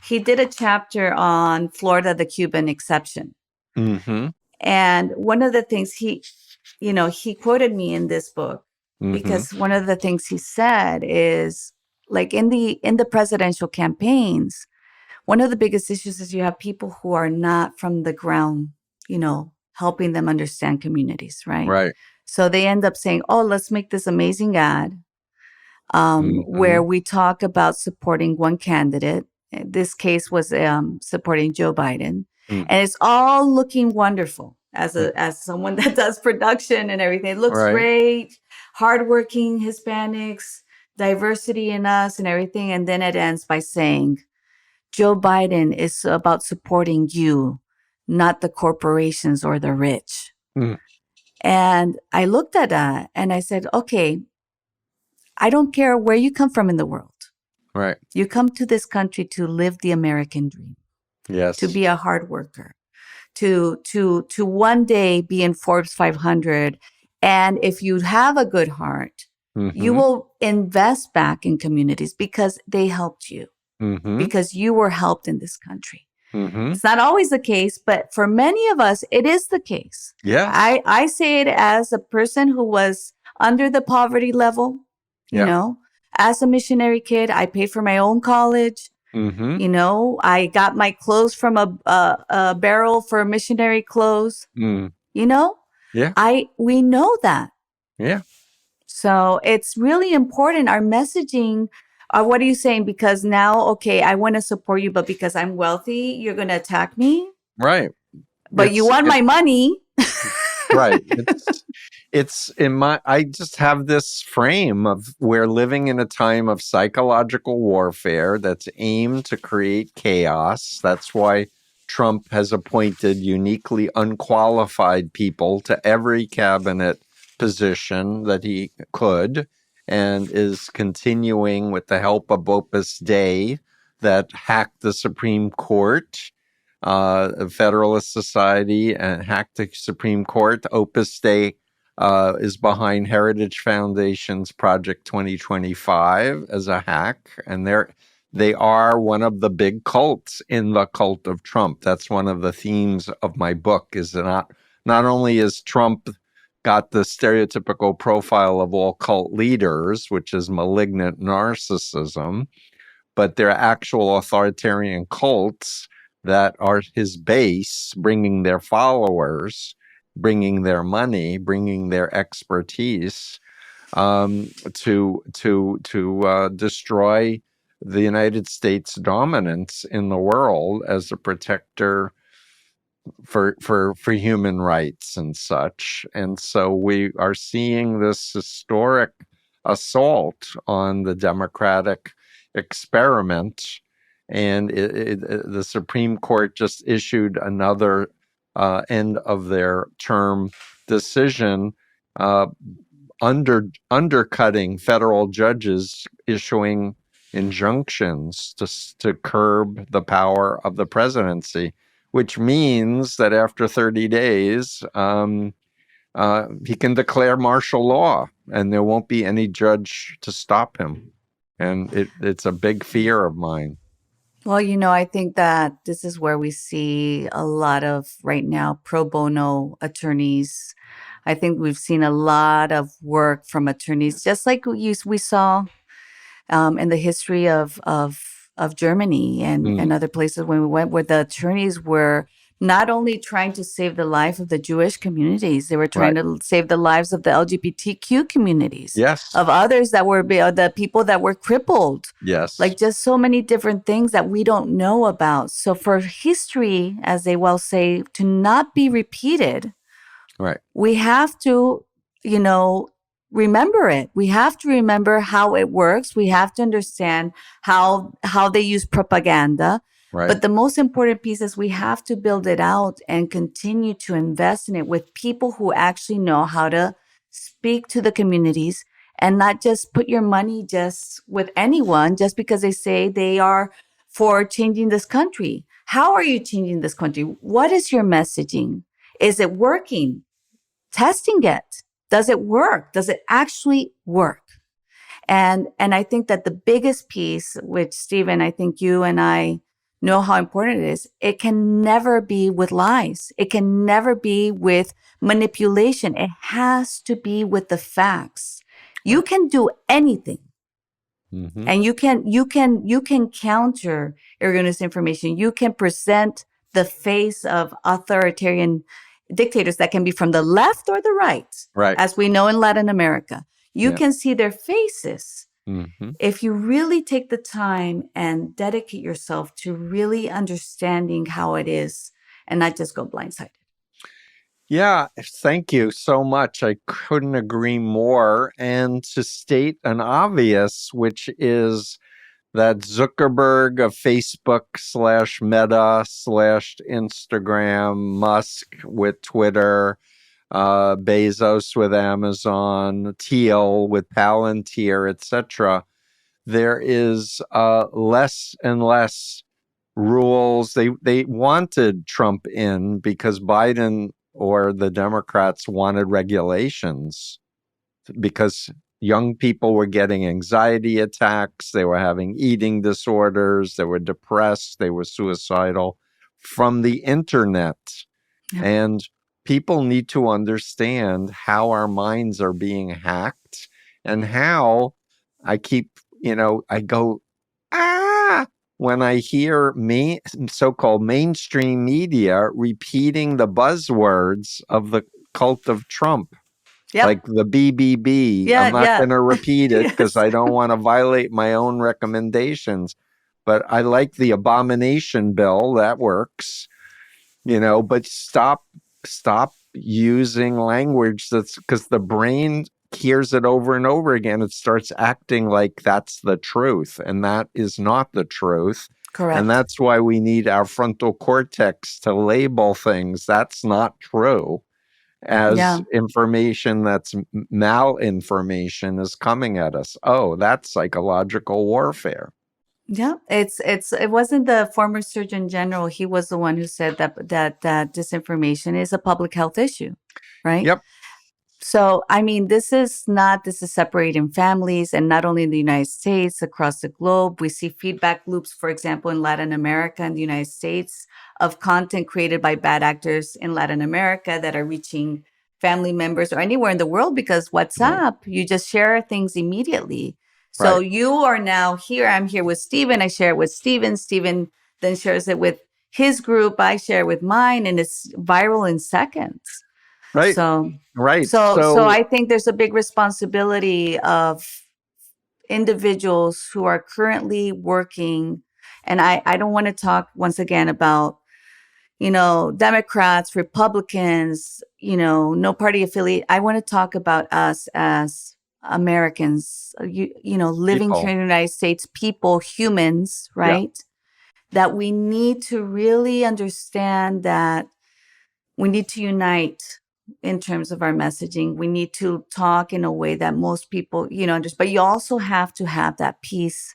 S1: he did a chapter on Florida, the Cuban exception. And one of the things he quoted me in this book because one of the things he said is like in the presidential campaigns, one of the biggest issues is you have people who are not from the ground, helping them understand communities, right?
S3: Right.
S1: So they end up saying, oh, let's make this amazing ad where we talk about supporting one candidate. This case was supporting Joe Biden. And it's all looking wonderful as someone that does production and everything. It looks great, hardworking Hispanics, diversity in us and everything. And then it ends by saying, Joe Biden is about supporting you, not the corporations or the rich. And I looked at that and I said, okay, I don't care where you come from in the world.
S3: Right.
S1: You come to this country to live the American dream.
S3: Yes.
S1: To be a hard worker, to one day be in Forbes 500. And if you have a good heart, you will invest back in communities because they helped you, because you were helped in this country. It's not always the case, but for many of us, it is the case.
S3: Yes.
S1: I say it as a person who was under the poverty level, as a missionary kid. I paid for my own college. I got my clothes from a barrel for missionary clothes. Yeah. We know that.
S3: Yeah.
S1: So it's really important. Our messaging, what are you saying? Because now, okay, I want to support you, but because I'm wealthy, you're going to attack me?
S3: Right.
S1: But you want my money.
S3: Right. I just have this frame of we're living in a time of psychological warfare that's aimed to create chaos. That's why Trump has appointed uniquely unqualified people to every cabinet position that he could, and is continuing with the help of Opus Dei that hacked the Supreme Court. Federalist Society and hacked the Supreme Court. Opus Dei is behind Heritage Foundation's Project 2025 as a hack, and they are one of the big cults in the cult of Trump. That's one of the themes of my book. Is that not only is Trump got the stereotypical profile of all cult leaders, which is malignant narcissism, but they're actual authoritarian cults that are his base, bringing their followers, bringing their money, bringing their expertise to destroy the United States' dominance in the world as a protector for human rights and such. And so we are seeing this historic assault on the democratic experiment. And the Supreme Court just issued another end of their term decision undercutting federal judges issuing injunctions to curb the power of the presidency, which means that after 30 days, he can declare martial law and there won't be any judge to stop him. And it's a big fear of mine.
S1: Well, I think that this is where we see a lot of right now pro bono attorneys. I think we've seen a lot of work from attorneys, just like we saw in the history of Germany and other places when we went, where the attorneys were not only trying to save the life of the Jewish communities, they were trying to save the lives of the LGBTQ communities.
S3: Yes.
S1: Of others that were the people that were crippled.
S3: Yes.
S1: Like just so many different things that we don't know about. So for history, as they well say, to not be repeated, we have to, remember it. We have to remember how it works. We have to understand how they use propaganda.
S3: Right.
S1: But the most important piece is we have to build it out and continue to invest in it with people who actually know how to speak to the communities and not just put your money just with anyone just because they say they are for changing this country. How are you changing this country? What is your messaging? Is it working? Testing it. Does it work? Does it actually work? And I think that the biggest piece, which Stephen, I think you and I know how important it is. It can never be with lies. It can never be with manipulation. It has to be with the facts. You
S3: Right.
S1: can do anything.
S3: Mm-hmm.
S1: And you can counter erroneous information. You can present the face of authoritarian dictators that can be from the left or the right,
S3: Right.
S1: as we know in Latin America. You
S3: Yeah.
S1: can see their faces
S3: Mm-hmm.
S1: if you really take the time and dedicate yourself to really understanding how it is and not just go blindsided.
S3: Yeah, thank you so much. I couldn't agree more. And to state an obvious, which is that Zuckerberg of Facebook / Meta / Instagram, Musk with Twitter, Bezos with Amazon, Thiel with Palantir, etc. There is less and less rules. They wanted Trump in because Biden or the Democrats wanted regulations because young people were getting anxiety attacks, they were having eating disorders, they were depressed, they were suicidal from the internet.
S1: Yeah.
S3: And people need to understand how our minds are being hacked and how I go, ah, when I hear so-called mainstream media repeating the buzzwords of the cult of Trump.
S1: Yep.
S3: Like the BBB. I'm not going to repeat it because
S1: Yes.
S3: I don't want to violate my own recommendations. But I like the abomination bill. That works, but stop using language that's because the brain hears it over and over again. It starts acting like that's the truth, and that is not the truth.
S1: Correct.
S3: And that's why we need our frontal cortex to label things. That's not true. As information that's malinformation is coming at us. Oh, that's psychological warfare.
S1: Yeah, it wasn't the former Surgeon General. He was the one who said that disinformation is a public health issue, right?
S3: Yep.
S1: So, I mean, this is separating families, and not only in the United States, across the globe. We see feedback loops, for example, in Latin America and the United States, of content created by bad actors in Latin America that are reaching family members or anywhere in the world because WhatsApp, you just share things immediately. So you are now here. I'm here with Steven. I share it with Steven. Steven then shares it with his group. I share it with mine, and it's viral in seconds.
S3: Right.
S1: So
S3: So
S1: I think there's a big responsibility of individuals who are currently working. And I don't want to talk once again about, Democrats, Republicans, no party affiliate. I want to talk about us as Americans, living
S3: people.
S1: here in the United States, people, humans, right? That we need to really understand that we need to unite in terms of our messaging. We need to talk in a way that most people, understand. But you also have to have that piece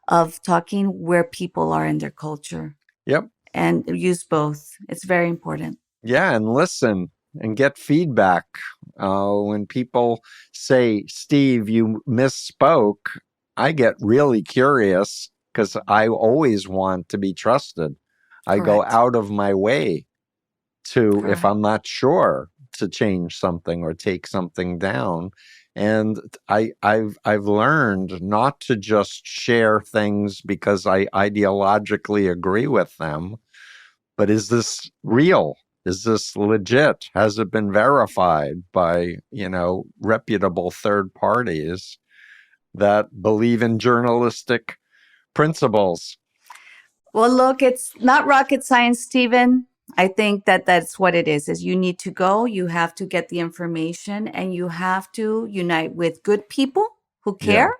S1: of talking where people are in their culture.
S3: Yep.
S1: And use both. It's very important.
S3: Yeah, and listen and get feedback. When people say, Steve, you misspoke, I get really curious because I always want to be trusted. I go out of my way to, if I'm not sure, to change something or take something down. And I've learned not to just share things because I ideologically agree with them, but is this real? Is this legit? Has it been verified by, reputable third parties that believe in journalistic principles?
S1: Well, look, it's not rocket science, Stephen. I think that's what it is you need to go, you have to get the information, and you have to unite with good people who care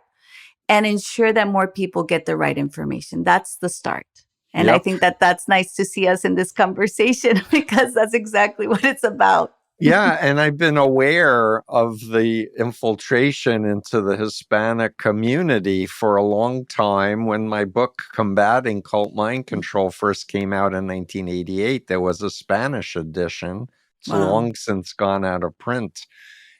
S1: and ensure that more people get the right information. That's the start. And I think that's nice to see us in this conversation because that's exactly what it's about.
S3: Yeah, and I've been aware of the infiltration into the Hispanic community for a long time. When my book, Combating Cult Mind Control, first came out in 1988, there was a Spanish edition. It's long since gone out of print.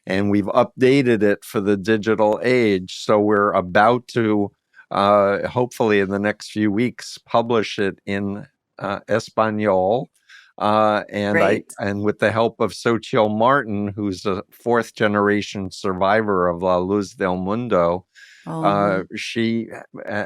S3: And we've updated it for the digital age. So we're about to hopefully in the next few weeks, publish it in Espanol.
S1: Great.
S3: And with the help of Xochitl Martin, who's a fourth generation survivor of La Luz del Mundo,
S1: Oh,
S3: she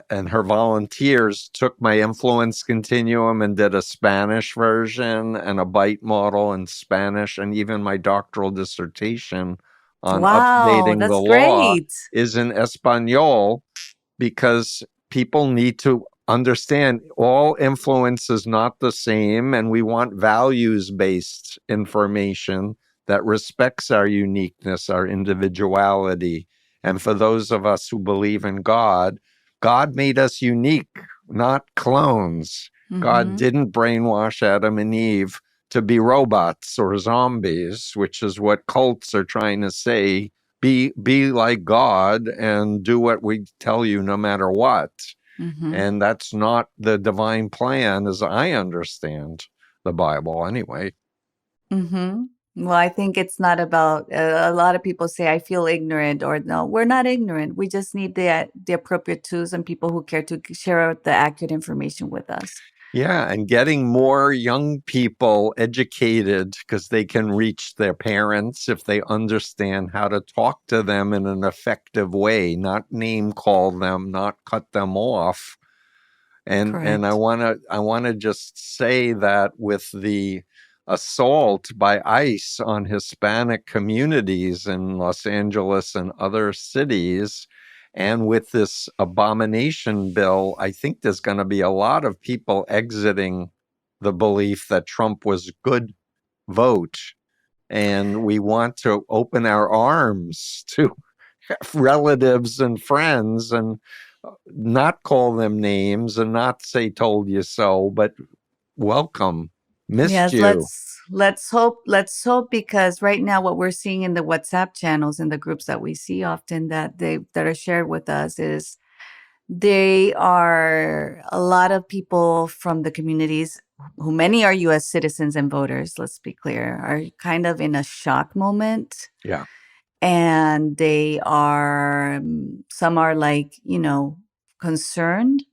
S3: and her volunteers took my Influence Continuum and did a Spanish version and a bite model in Spanish, and even my doctoral dissertation on
S1: wow.
S3: updating the
S1: That's
S3: law
S1: great.
S3: is in Espanol, because people need to understand all influence is not the same, and we want values-based information that respects our uniqueness, our individuality. And for those of us who believe in God, God made us unique, not clones. God
S1: Mm-hmm.
S3: didn't brainwash Adam and Eve to be robots or zombies, which is what cults are trying to say. Be like God and do what we tell you no matter what.
S1: Mm-hmm.
S3: And that's not the divine plan as I understand the Bible anyway.
S1: Mm-hmm. Well, I think it's not about, a lot of people say, I feel ignorant, or no, we're not ignorant. We just need the appropriate tools and people who care to share the accurate information with us.
S3: Yeah, and getting more young people educated because they can reach their parents if they understand how to talk to them in an effective way, not name call them, not cut them off. And
S1: Correct.
S3: I want to just say that with the assault by ICE on Hispanic communities in Los Angeles and other cities, and with this abomination bill, I think there's going to be a lot of people exiting the belief that Trump was a good vote. And we want to open our arms to relatives and friends and not call them names and not say told you so, but welcome, missed
S1: Yes,
S3: you.
S1: let's hope, because right now what we're seeing in the WhatsApp channels and the groups that we see often that are shared with us is they are a lot of people from the communities who many are US citizens and voters, let's be clear, are kind of in a shock moment.
S3: Yeah.
S1: And they are, some are like, concerned,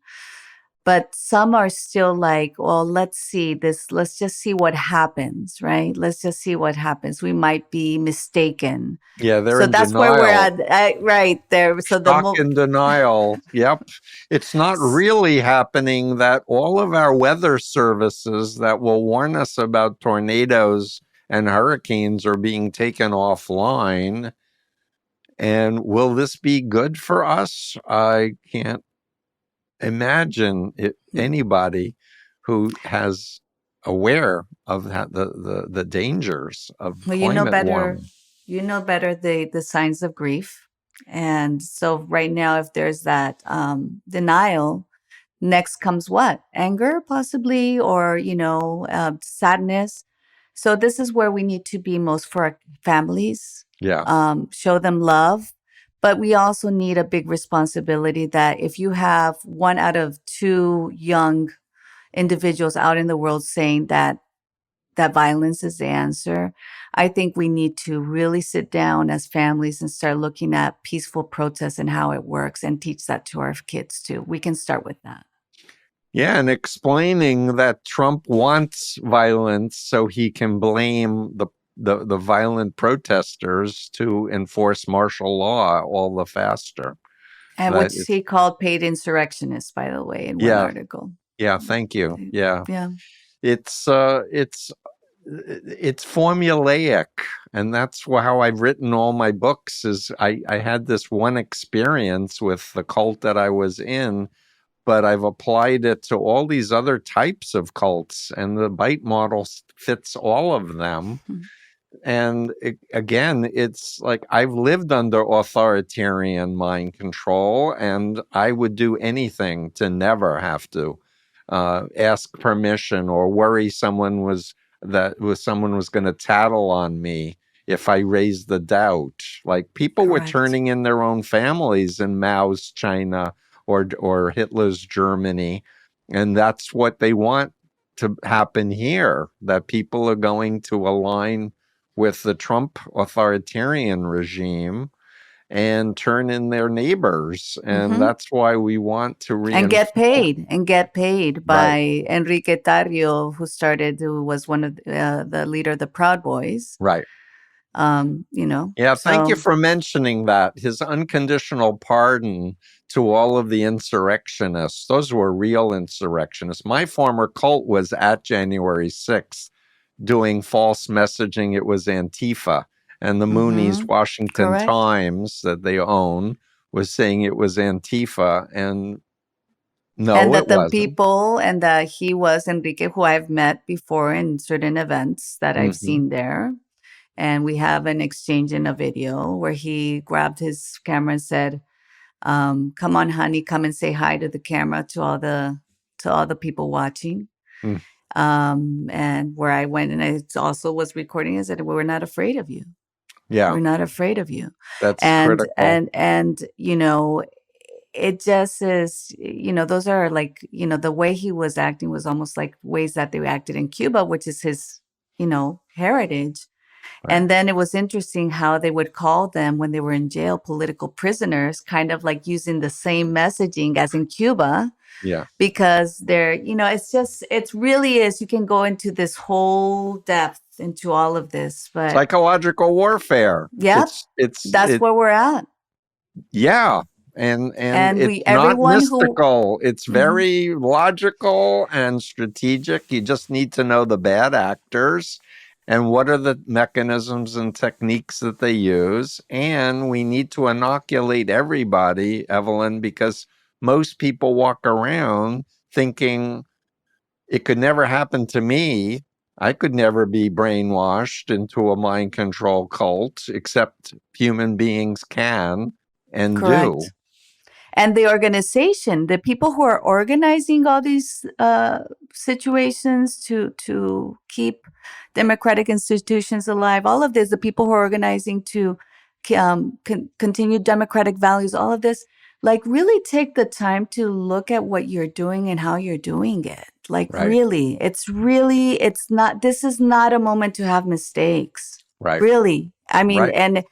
S1: but some are still like, well, let's just see what happens, right? Let's just see what happens. We might be mistaken.
S3: Yeah, they're
S1: So
S3: in
S1: that's where we're
S3: denial.
S1: at, right there. So
S3: Shock and denial. Yep. It's not really happening that all of our weather services that will warn us about tornadoes and hurricanes are being taken offline. And will this be good for us? I can't imagine anybody who has aware of the dangers of
S1: well,
S3: climate warming.
S1: you know better the signs of grief. And so right now, if there's that denial, next comes what? Anger, possibly, or, sadness. So this is where we need to be most for our families,
S3: Yeah.
S1: show them love. But we also need a big responsibility that if you have 1 out of 2 young individuals out in the world saying that violence is the answer, I think we need to really sit down as families and start looking at peaceful protests and how it works and teach that to our kids too. We can start with that.
S3: Yeah, and explaining that Trump wants violence so he can blame the violent protesters to enforce martial law all the faster.
S1: And
S3: That
S1: which
S3: it's
S1: he called paid insurrectionists, by the way, in one
S3: yeah,
S1: article.
S3: yeah, thank you. Yeah.
S1: Yeah.
S3: It's it's formulaic, and that's how I've written all my books. Is I had this one experience with the cult that I was in, but I've applied it to all these other types of cults, and the bite model fits all of them. And again, it's like I've lived under authoritarian mind control, and I would do anything to never have to ask permission or worry someone was going to tattle on me if I raised the doubt. Like people were
S1: Correct.
S3: turning in their own families in Mao's China or Hitler's Germany, and that's what they want to happen here. That people are going to align with the Trump authoritarian regime. and turn in their neighbors. And
S1: Mm-hmm.
S3: that's why we want to reinforce.
S1: And get paid by
S3: Right.
S1: Enrique Tarrio, who was one of the leader of the Proud Boys.
S3: Right. Yeah, thank you
S1: So
S3: for mentioning that. His unconditional pardon to all of the insurrectionists, those were real insurrectionists. My former cult was at January 6th doing false messaging. It was Antifa. And the Mooney's Washington
S1: correct.
S3: Times that they own was saying it was Antifa. And no,
S1: And that
S3: it
S1: the
S3: wasn't.
S1: people, and that he was Enrique, who I've met before in certain events that I've seen there. And we have an exchange in a video where he grabbed his camera and said, come on, honey, come and say hi to the camera, to all the people watching. And where I went, and I also was recording, is that we're not afraid of you.
S3: Yeah.
S1: We're not afraid of you.
S3: That's
S1: and
S3: critical.
S1: and it just is, those are like, the way he was acting was almost like ways that they acted in Cuba, which is his, heritage.
S3: Right.
S1: And then it was interesting how they would call them when they were in jail political prisoners, kind of like using the same messaging as in Cuba.
S3: Yeah.
S1: Because they're, it really is, you can go into this whole depth into all of this, but
S3: psychological warfare.
S1: Yeah, that's where we're at.
S3: Yeah. And it's not
S1: everyone
S3: mystical. It's very logical and strategic. You just need to know the bad actors and what are the mechanisms and techniques that they use. And we need to inoculate everybody, Evelyn, because most people walk around thinking it could never happen to me. I could never be brainwashed into a mind control cult, except human beings can and
S1: Correct.
S3: do.
S1: And the organization, the people who are organizing all these situations to keep democratic institutions alive, all of this, the people who are organizing to continue democratic values, all of this, like really take the time to look at what you're doing and how you're doing it. Like really, this is not a moment to have mistakes.
S3: Right.
S1: Really. I mean, and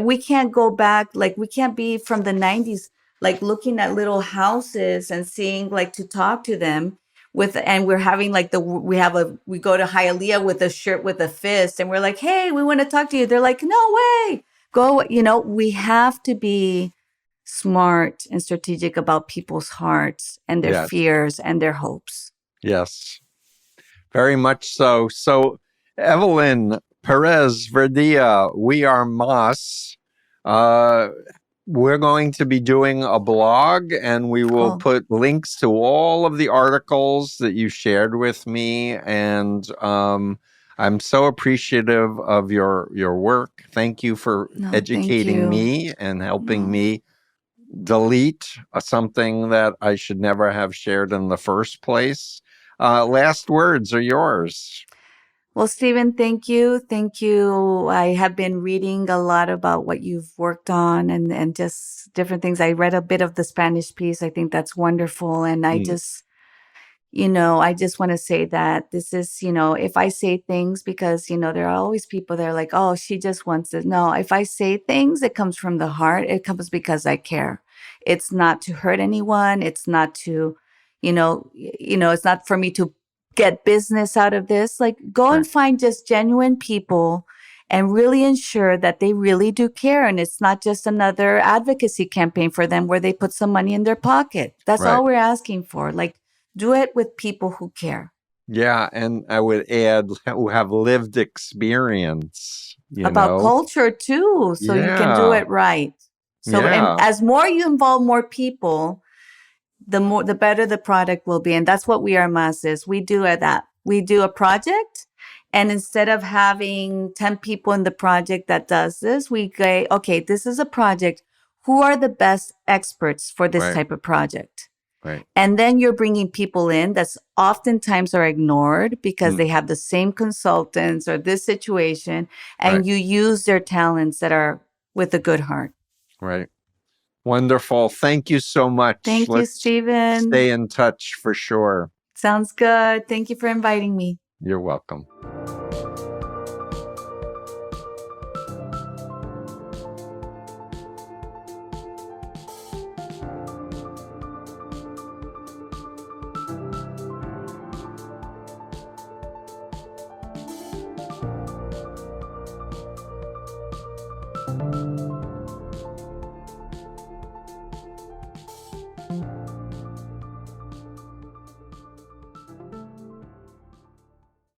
S1: we can't go back, like we can't be from the 90s, like looking at little houses and seeing, like, to talk to them and we're having like we go to Hialeah with a shirt with a fist and we're like, hey, we want to talk to you. They're like, no way, go, we have to be smart and strategic about people's hearts and their fears and their hopes.
S3: Yes, very much so. So, Evelyn Pérez-Verdía, we are Mas. We're going to be doing a blog, and we will put links to all of the articles that you shared with me. And I'm so appreciative of your work. Thank you for educating me and helping me delete something that I should never have shared in the first place. Last words are yours.
S1: Well, Stephen, thank you. Thank you. I have been reading a lot about what you've worked on and just different things. I read a bit of the Spanish piece. I think that's wonderful. And I just want to say that this is, if I say things, because, there are always people that are like, oh, she just wants to. No, if I say things, it comes from the heart. It comes because I care. It's not to hurt anyone. It's not to, it's not for me to get business out of this. Like, go and find just genuine people and really ensure that they really do care. And it's not just another advocacy campaign for them where they put some money in their pocket. That's all we're asking for. Like, do it with people who care.
S3: Yeah, and I would add who have lived experience,
S1: about culture too, so you can do it right. So, and as more you involve more people, the better the product will be. And that's what We Are Mas is. We do that. We do a project, and instead of having 10 people in the project that does this, we say, okay, this is a project. Who are the best experts for this type of project?
S3: Right.
S1: And then you're bringing people in that's oftentimes are ignored because they have the same consultants or this situation, and you use their talents that are with a good heart.
S3: Right. Wonderful. Thank you so much.
S1: Thank you, Stephen.
S3: Stay in touch for sure.
S1: Sounds good. Thank you for inviting me.
S3: You're welcome.